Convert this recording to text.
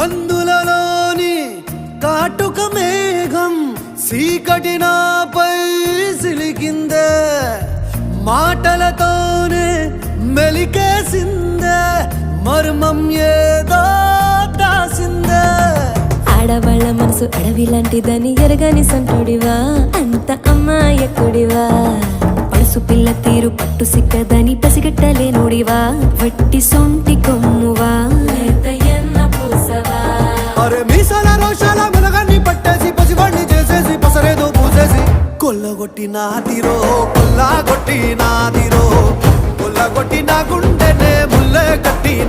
కందులలోని కాటుక మేఘం సీకటి నాపై సిలికిందే, మాటలతోనే మెలికేసిందే, మర్మం ఏదో దాసిందే. ఆడవాళ్ళ మనసు అడవి లాంటిదని ఎరగని సంటుడివా, అంత అమ్మాయకుడివా. పడుసు పిల్ల తీరు పట్టు సిక్కదని పసిగట్టలేనుడివా, వట్టి సొంటి కొమ్మువా. అరే మీసాల రోషాల మెలగాన్ని పట్టేసి పసివాణ్ణి చేసేసి పసరేదో పూసేసి కొల్లగొట్టి నాదిరో, కొల్లగొట్టి నాదిరో, కొల్లగొట్టి నా గుండెనే ముల్లే కట్టి